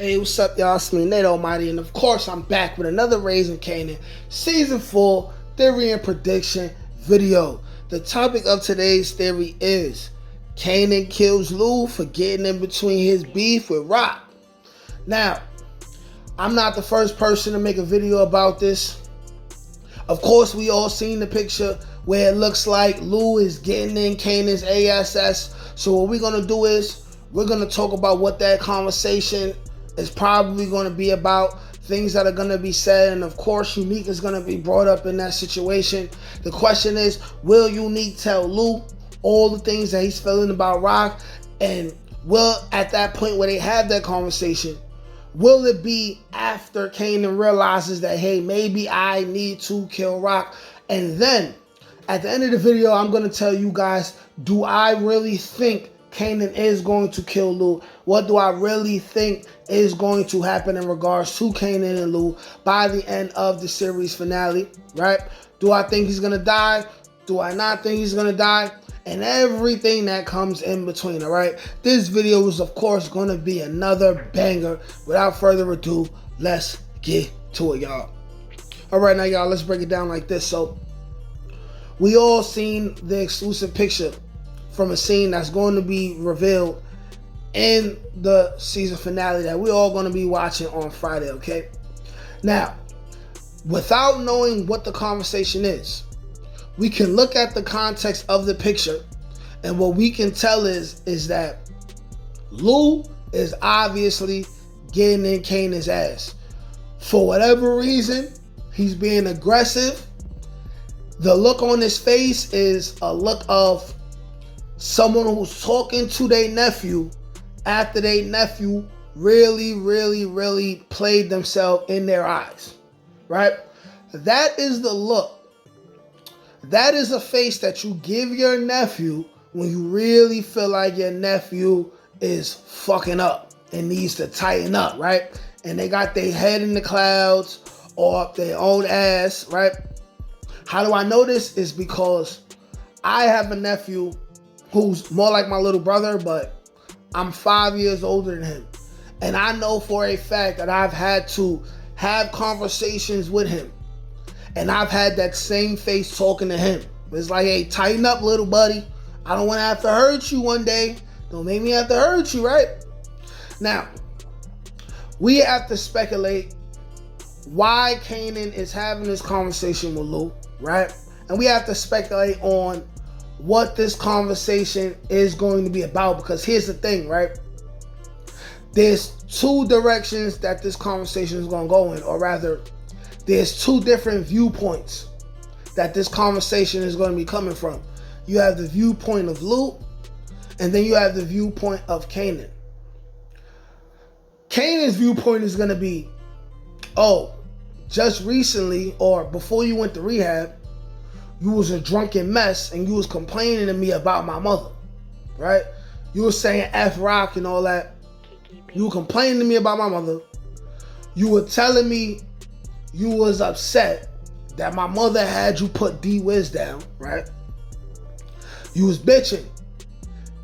Hey, what's up, y'all? It's me, Nate Almighty, and of course, I'm back with another Raising Kanan Season 4 Theory and Prediction video. The topic of today's theory is Kanan kills Lou for getting in between his beef with Rock. Now, I'm not the first person to make a video about this. Of course, we all seen the picture where it looks like Lou is getting in Kanan's ASS. So what we're going to do is we're going to talk about what that conversation is probably going to be about, things that are going to be said, and of course Unique is going to be brought up in that situation. The question is, will Unique tell Lou all the things that he's feeling about Rock, and will, at that point where they have that conversation, will it be after Kanan realizes that, hey, maybe I need to kill Rock? And then at the end of the video, I'm going to tell you guys, do I really think Kanan is going to kill Lou? What do I really think is going to happen in regards to Kanan and Lou by the end of the series finale, right? Do I think he's going to die? Do I not think he's going to die? And everything that comes in between, all right? This video is, of course, going to be another banger. Without further ado, let's get to it, y'all. All right, now, y'all, let's break it down like this. So, we all seen the exclusive picture from a scene that's going to be revealed in the season finale that we're all going to be watching on Friday, okay? Now, without knowing what the conversation is, we can look at the context of the picture, and what we can tell is that Lou is obviously getting in Kanan's ass. For whatever reason, he's being aggressive. The look on his face is a look of someone who's talking to their nephew after their nephew really played themselves in their eyes, right? That is the look. That is a face that you give your nephew when you really feel like your nephew is fucking up and needs to tighten up, right? And they got their head in the clouds or up their own ass, right? How do I know this? Is because I have a nephew who's more like my little brother, but I'm 5 years older than him. And I know for a fact that I've had to have conversations with him. And I've had that same face talking to him. It's like, hey, tighten up, little buddy. I don't want to have to hurt you one day. Don't make me have to hurt you, right? Now, we have to speculate why Kanan is having this conversation with Lou, right? And we have to speculate on what this conversation is going to be about, because here's the thing, right? There's two directions that this conversation is going to go in, or rather, there's two different viewpoints that this conversation is going to be coming from. You have the viewpoint of Lou, and then you have the viewpoint of Kanan. Kanan's viewpoint is going to be, oh, just recently, or before you went to rehab, you was a drunken mess and you was complaining to me about my mother, right? You were saying F Rock and all that. You were complaining to me about my mother. You were telling me you was upset that my mother had you put D-Wiz down, right? You was bitching.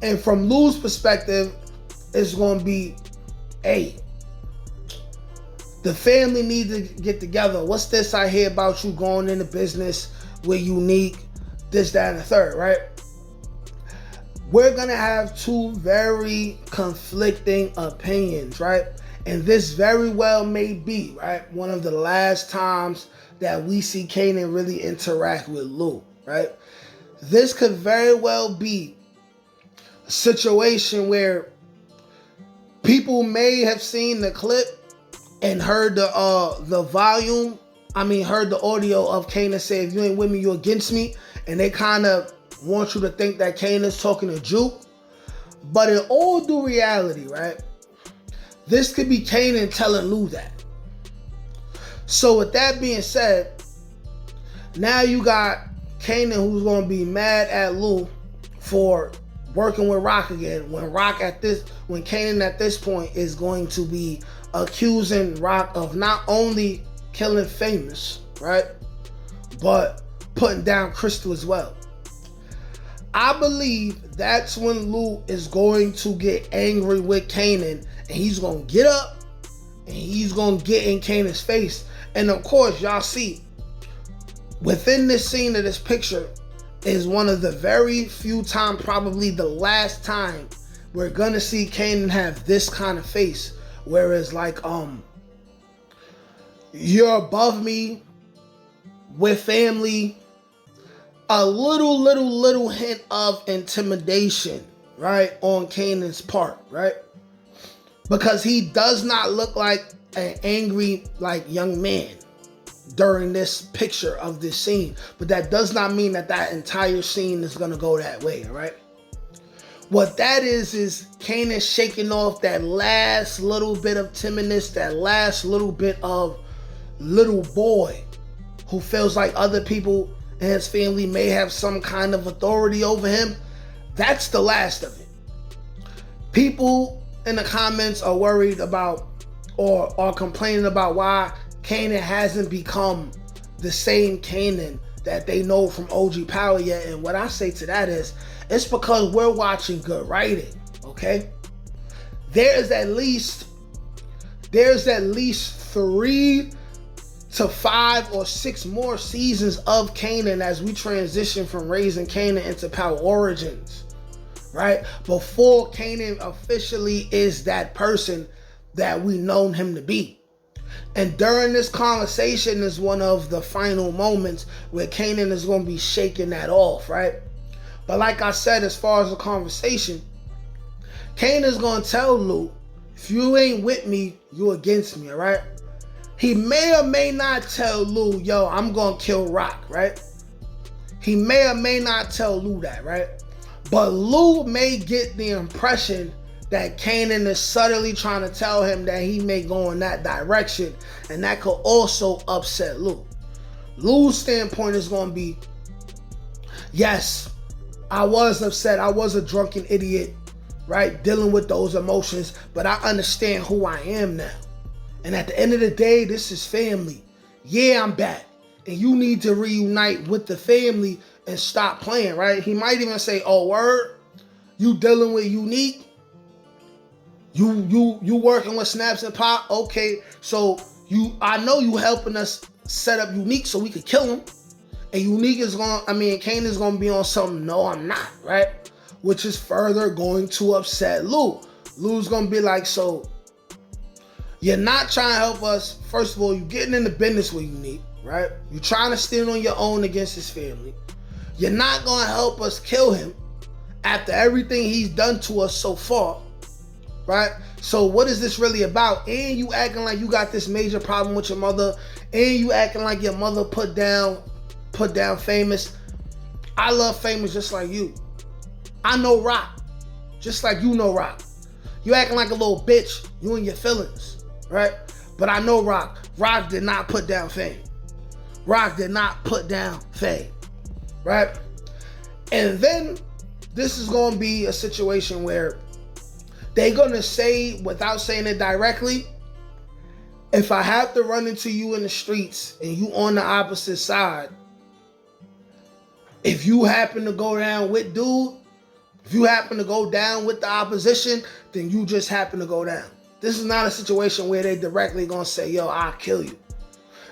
And from Lou's perspective, it's going to be, hey, the family needs to get together. What's this I hear about you going into business with Unique, this, that, and the third, right? We're going to have two very conflicting opinions, right? And this very well may be, right, one of the last times that we see Kanan really interact with Lou, right? This could very well be a situation where people may have seen the clip and heard the volume, heard the audio of Kanan say, if you ain't with me, you against me. And they kind of want you to think that Kanan's talking to Juke. But in all due reality, right, this could be Kanan telling Lou that. So with that being said, now you got Kanan who's going to be mad at Lou for working with Rock again. When Kanan at this point is going to be accusing Rock of not only killing Famous, right, but putting down Crystal as well. I believe that's when Lou is going to get angry with Kanan, and he's going to get up and he's gonna get in Kanan's face. And of course, y'all see within this scene of this picture is one of the very few times, probably the last time, we're gonna see Kanan have this kind of face, whereas like you're above me with family, a little hint of intimidation, right, on Kanan's part, right? Because he does not look like an angry, like, young man during this picture of this scene. But that does not mean that that entire scene is going to go that way, all right? What that is Kanan shaking off that last little bit of timidness, that last little bit of little boy who feels like other people in his family may have some kind of authority over him. That's the last of it. People in the comments are worried about or are complaining about why Kanan hasn't become the same Kanan that they know from OG Power yet. And what I say to that is, it's because we're watching good writing, okay? There's at least 3 to 5 or 6 more seasons of Kanan as we transition from Raising Kanan into Power Origins, right? Before Kanan officially is that person that we known him to be. And during this conversation is one of the final moments where Kanan is going to be shaking that off, right? But like I said, as far as the conversation, Kanan's going to tell Lou, if you ain't with me, you against me, all right? He may or may not tell Lou, yo, I'm going to kill Rock, right? He may or may not tell Lou that, right? But Lou may get the impression that Kanan is subtly trying to tell him that he may go in that direction, and that could also upset Lou. Lou's standpoint is going to be, yes, I was upset. I was a drunken idiot, right? Dealing with those emotions, but I understand who I am now. And at the end of the day, this is family. Yeah, I'm back. And you need to reunite with the family and stop playing, right? He might even say, oh, word? You dealing with Unique? You working with Snaps and Pop? Okay, so I know you helping us set up Unique so we could kill him. And Unique is Kanan's gonna be on something, no, I'm not, right? Which is further going to upset Lou. Lou's gonna be like, so you're not trying to help us. First of all, you're getting into business with Unique, right? You're trying to stand on your own against his family. You're not gonna help us kill him after everything he's done to us so far, right? So what is this really about? And you acting like you got this major problem with your mother, and you acting like your mother put down Famous. I love Famous just like you. I know Rock, just like you know Rock. You acting like a little bitch, you and your feelings, right? But I know Rock. Rock did not put down Fame. Rock did not put down Fame, right? And then this is going to be a situation where they're going to say, without saying it directly, if I have to run into you in the streets and you on the opposite side, if you happen to go down with dude, if you happen to go down with the opposition, then you just happen to go down. This is not a situation where they directly going to say, yo, I'll kill you.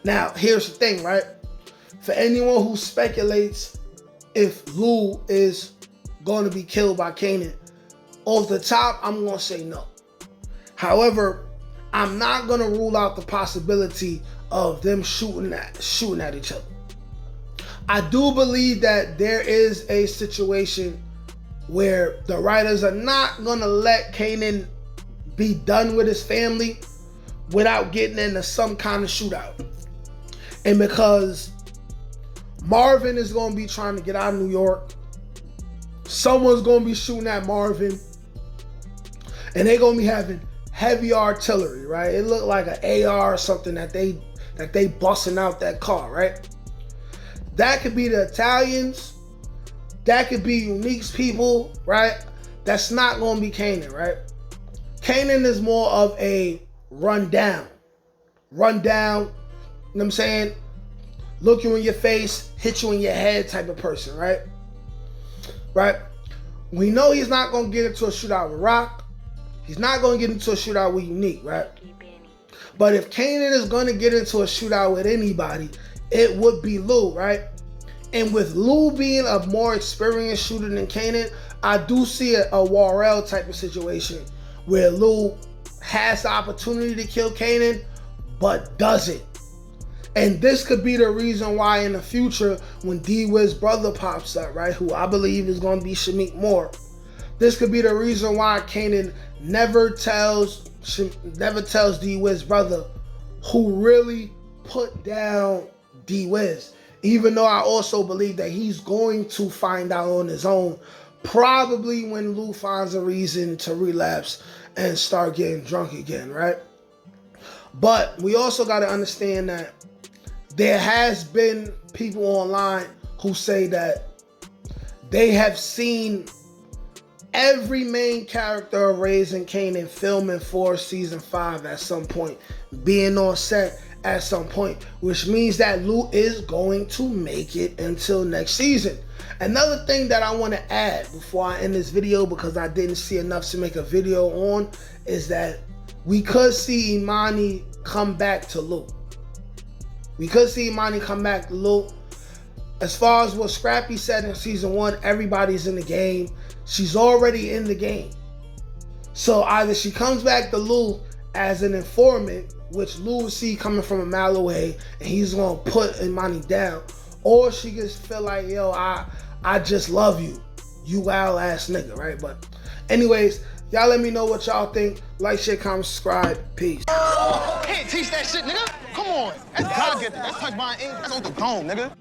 Now, here's the thing, right? For anyone who speculates if Lou is going to be killed by Kanan, off the top, I'm going to say no. However, I'm not going to rule out the possibility of them shooting at each other. I do believe that there is a situation where the writers are not going to let Kanan be done with his family without getting into some kind of shootout. And because Marvin is going to be trying to get out of New York, someone's going to be shooting at Marvin, and they're going to be having heavy artillery, right? It looked like an AR or something that they busting out that car, right? That could be the Italians. That could be Unique's people, right? That's not going to be Kanan, right? Kanan is more of a rundown, you know what I'm saying? Look you in your face, hit you in your head type of person, right? Right? We know he's not going to get into a shootout with Rock. He's not going to get into a shootout with Unique, right? But if Kanan is going to get into a shootout with anybody, it would be Lou, right? And with Lou being a more experienced shooter than Kanan, I do see a Warrell type of situation where Lou has the opportunity to kill Kanan, but doesn't. And this could be the reason why in the future, when D-Wiz's brother pops up, right, who I believe is going to be Shamik Moore, this could be the reason why Kanan never tells D-Wiz's brother who really put down D-Wiz. Even though I also believe that he's going to find out on his own, probably when Lou finds a reason to relapse and start getting drunk again, right? But we also got to understand that there has been people online who say that they have seen every main character of Raising Kanan filming for season 5 at some point, being on set at some point, which means that Lou is going to make it until next season. Another thing that I want to add before I end this video, because I didn't see enough to make a video on, is that we could see Imani come back to Lou. We could see Imani come back to Lou. As far as what Scrappy said in season 1, everybody's in the game. She's already in the game. So either she comes back to Lou as an informant, which Lou will see coming from a mile away, and he's gonna put Imani down, or she just feel like, yo, I just love you, you wild ass nigga, right? But anyways, y'all let me know what y'all think. Like, share, comment, subscribe. Peace. Can't teach that shit, nigga. Come on. That's God gifted. That's touched by an ink. That's on the dome, nigga.